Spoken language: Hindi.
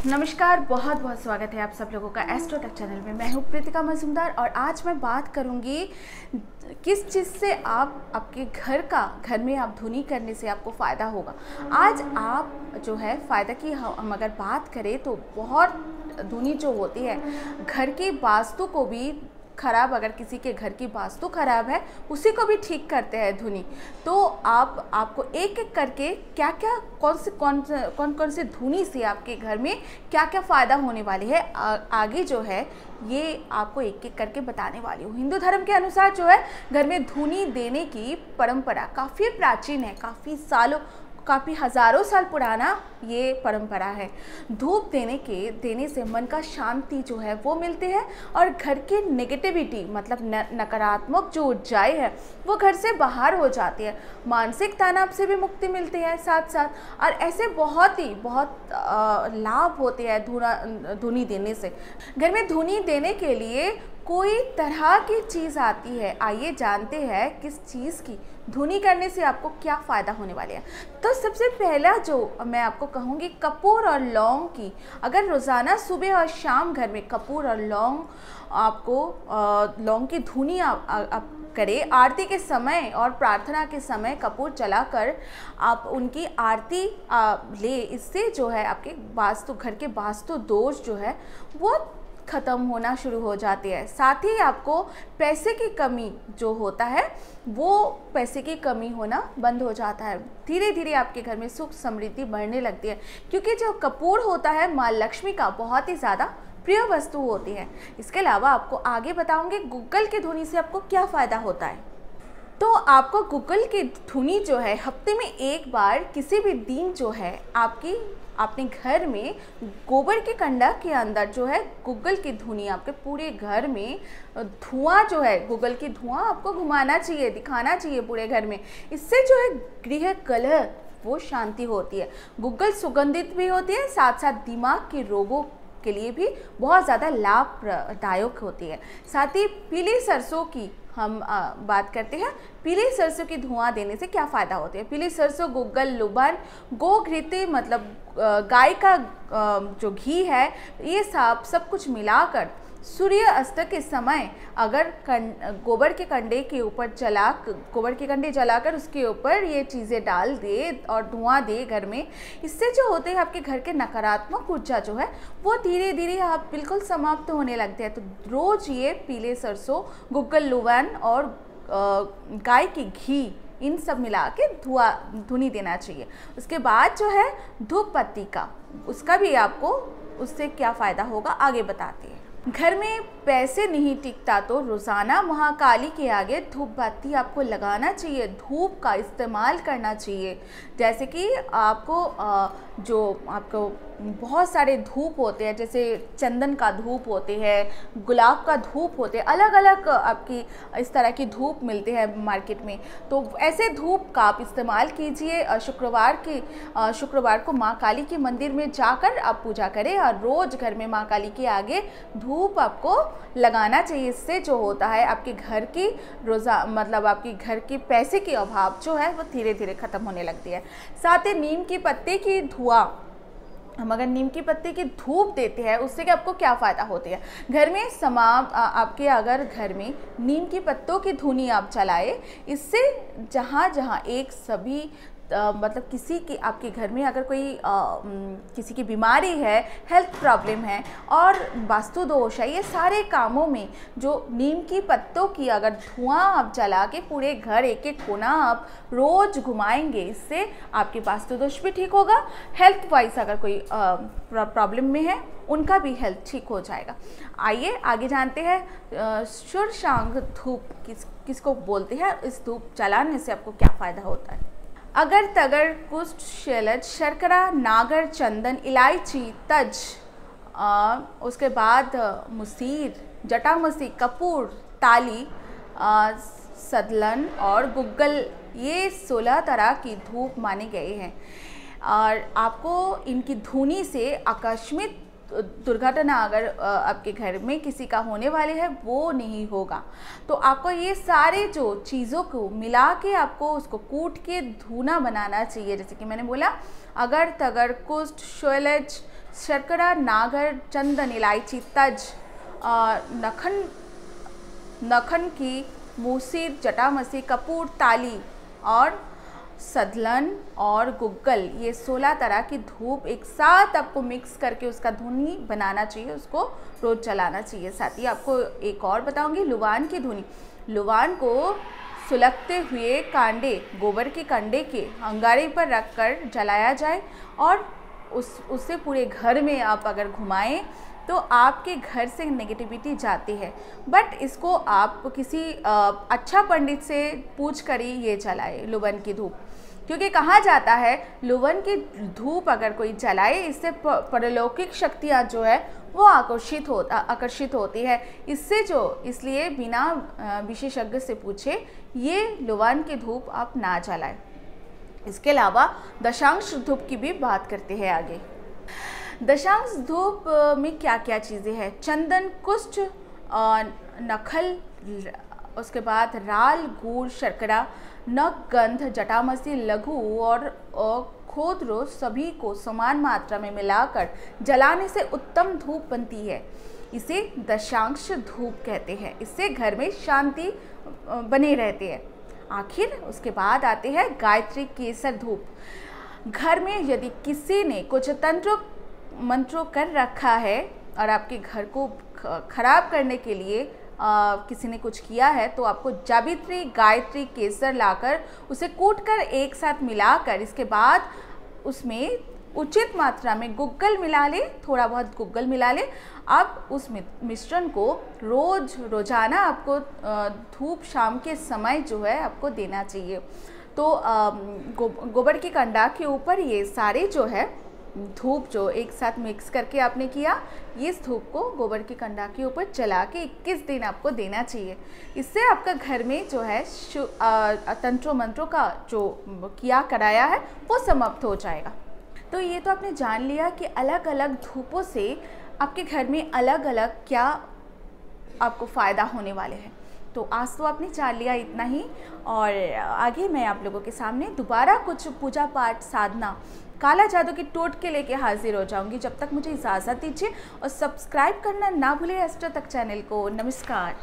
नमस्कार, बहुत बहुत स्वागत है आप सब लोगों का एस्ट्रोटेक चैनल में। मैं हूँ प्रीतिका मजूमदार और आज मैं बात करूँगी किस चीज़ से आप आपके घर में आप धुनी करने से आपको फ़ायदा होगा। आज आप जो है फ़ायदा की हम अगर बात करें तो बहुत धुनी जो होती है घर की वास्तु को भी ख़राब, अगर किसी के घर की वास्तु ख़राब है उसी को भी ठीक करते हैं धुनी। तो आपको एक एक करके क्या क्या कौन से धुनी से आपके घर में क्या क्या फ़ायदा होने वाली है आगे जो है ये आपको एक एक करके बताने वाली हूँ। हिंदू धर्म के अनुसार जो है घर में धुनी देने की परंपरा काफ़ी प्राचीन है, काफ़ी हज़ारों साल पुराना ये परंपरा है। धूप देने से मन का शांति जो है वो मिलती है और घर की नेगेटिविटी मतलब नकारात्मक जो ऊर्जाएं है वो घर से बाहर हो जाती है। मानसिक तनाव से भी मुक्ति मिलती है साथ साथ, और ऐसे बहुत लाभ होते हैं धुनी देने से। घर में धुनी देने के लिए कोई तरह की चीज़ आती है, आइए जानते हैं किस चीज़ की धुनी करने से आपको क्या फ़ायदा होने वाले हैं। तो सबसे पहला जो मैं आपको कहूँगी कपूर और लौंग की, अगर रोज़ाना सुबह और शाम घर में कपूर और लौंग की धुनी आप करें, आरती के समय और प्रार्थना के समय कपूर जलाकर आप उनकी आरती ले, इससे जो है आपके घर के वास्तु दोष जो है वो ख़त्म होना शुरू हो जाती है। साथ ही आपको पैसे की कमी जो होता है वो पैसे की कमी होना बंद हो जाता है। धीरे धीरे आपके घर में सुख समृद्धि बढ़ने लगती है, क्योंकि जो कपूर होता है माँ लक्ष्मी का बहुत ही ज़्यादा प्रिय वस्तु होती है। इसके अलावा आपको आगे बताऊंगी गूगल की धुनी से आपको क्या फ़ायदा होता है। तो आपको गूगल की धुनी जो है हफ्ते में एक बार किसी भी दिन जो है अपने घर में गोबर के कंडा के अंदर जो है गूगल की धुनी आपके पूरे घर में धुआं जो है गूगल की धुआं आपको घुमाना चाहिए, दिखाना चाहिए पूरे घर में। इससे जो है गृह कलह वो शांति होती है। गूगल सुगंधित भी होती है, साथ साथ दिमाग के रोगों के लिए भी बहुत ज़्यादा लाभदायक होती है। साथ ही पीली सरसों की हम बात करते हैं। पीली सरसों की धुआं देने से क्या फ़ायदा होता है। पीली सरसों, गूगल, लुबन, गोघृत मतलब गाय का जो घी है, ये सब कुछ मिलाकर सूर्य अस्त के समय अगर गोबर के कंडे जलाकर उसके ऊपर ये चीज़ें डाल दे और धुआं दे घर में, इससे जो होते हैं आपके घर के नकारात्मक ऊर्जा जो है वो धीरे धीरे आप बिल्कुल समाप्त होने लगते हैं। तो रोज़ ये पीले सरसों, गूगल, लुवन और गाय की घी इन सब मिला के धुनी देना चाहिए। उसके बाद जो है धूप बत्ती का, उसका भी आपको उससे क्या फ़ायदा होगा आगे बताते हैं। घर में पैसे नहीं टिकता तो रोज़ाना महाकाली के आगे धूप बत्ती आपको लगाना चाहिए, धूप का इस्तेमाल करना चाहिए। जैसे कि आपको बहुत सारे धूप होते हैं, जैसे चंदन का धूप होते हैं, गुलाब का धूप होते हैं, अलग अलग आपकी इस तरह की धूप मिलते हैं मार्केट में। तो ऐसे धूप का आप इस्तेमाल कीजिए। शुक्रवार को माँ काली के मंदिर में जाकर आप पूजा करें और रोज़ घर में माँ काली के आगे धूप आपको लगाना चाहिए। इससे जो होता है आपके घर की आपके घर की पैसे की अभाव जो है वो धीरे धीरे ख़त्म होने लगती है। साथ ही नीम की पत्ते की धुआं, हम अगर नीम की पत्ते की धूप देते हैं उससे कि आपको क्या फ़ायदा होती है। घर में आपके अगर घर में नीम की पत्तों की धुनी आप जलाए, इससे जहाँ मतलब किसी की आपके घर में अगर कोई किसी की बीमारी है, हेल्थ प्रॉब्लम है और वास्तु दोष है, ये सारे कामों में जो नीम की पत्तों की अगर धुआं आप जला के पूरे घर एक एक कोना आप रोज़ घुमाएंगे, इससे आपके वास्तु दोष भी ठीक होगा। हेल्थ वाइज अगर कोई प्रॉब्लम में है उनका भी हेल्थ ठीक हो जाएगा। आइए आगे जानते हैं शुरशांग धूप किसको बोलते हैं, इस धूप जलाने से आपको क्या फ़ायदा होता है। अगर तगर, कुष्ठ, शैलज, शर्करा, नागर, चंदन, इलायची, तज, उसके बाद मुसीर, जटामसी, कपूर, ताली, सदलन और गुग्गल, ये 16 तरह की धूप माने गए हैं। और आपको इनकी धुनी से आकस्मिक दुर्घटना अगर आपके घर में किसी का होने वाले है वो नहीं होगा। तो आपको ये सारे जो चीज़ों को मिला के आपको उसको कूट के धूना बनाना चाहिए। जैसे कि मैंने बोला, अगर तगर, कुष्ठ, शैलज, शर्करा, नागर, चंदन, इलायची, तज, नखन की, मूसिर, जटामसी, कपूर, ताली और सदलन और गुग्गल, ये 16 तरह की धूप एक साथ आपको मिक्स करके उसका धुनी बनाना चाहिए, उसको रोज जलाना चाहिए। साथ ही आपको एक और बताऊंगी, लुवान की धुनी। लुवान को सुलगते हुए कांडे, गोबर के कंडे के अंगारे पर रखकर जलाया जाए और उससे पूरे घर में आप अगर घुमाएं तो आपके घर से नेगेटिविटी जाती है। बट इसको आप किसी अच्छा पंडित से पूछ कर ही ये जलाए लुवन की धूप, क्योंकि कहा जाता है लुवन की धूप अगर कोई जलाए इससे परलौकिक शक्तियाँ जो है वो आकर्षित होती है। इसलिए बिना विशेषज्ञ से पूछे ये लुवन की धूप आप ना जलाएं। इसके अलावा दशांश धूप की भी बात करते हैं आगे। दशांश धूप में क्या क्या चीज़ें हैं? चंदन, कुष्ठ, नखल, उसके बाद राल, गुड़, शर्करा, नक, गंध, जटामसी, लघु और खोदरो सभी को समान मात्रा में मिलाकर जलाने से उत्तम धूप बनती है। इसे दशांश धूप कहते हैं। इससे घर में शांति बने रहती है। आखिर उसके बाद आते हैं गायत्री केसर धूप। घर में यदि किसी ने कुछ तंत्र मंत्रों कर रखा है और आपके घर को खराब करने के लिए किसी ने कुछ किया है तो आपको जावित्री, गायत्री, केसर लाकर उसे कूटकर एक साथ मिलाकर इसके बाद उसमें उचित मात्रा में गुग्गल मिला ले, थोड़ा बहुत गुग्गल मिला ले। अब उस मिश्रण को रोजाना आपको धूप शाम के समय जो है आपको देना चाहिए। तो गोबर की कंडा के ऊपर ये सारे जो है धूप जो एक साथ मिक्स करके आपने किया, इस धूप को गोबर की कंडा के ऊपर जला के 21 दिन आपको देना चाहिए। इससे आपका घर में जो है तंत्रों मंत्रों का जो किया कराया है वो समाप्त हो जाएगा। तो ये तो आपने जान लिया कि अलग अलग धूपों से आपके घर में अलग अलग क्या आपको फ़ायदा होने वाले हैं। तो आज तो आपने जान लिया इतना ही, और आगे मैं आप लोगों के सामने दोबारा कुछ पूजा पाठ, साधना, काला जादू की टोटके लेके हाजिर हो जाऊंगी। जब तक मुझे इजाज़त दीजिए और सब्सक्राइब करना ना भूलें एस्ट्रो तक चैनल को। नमस्कार।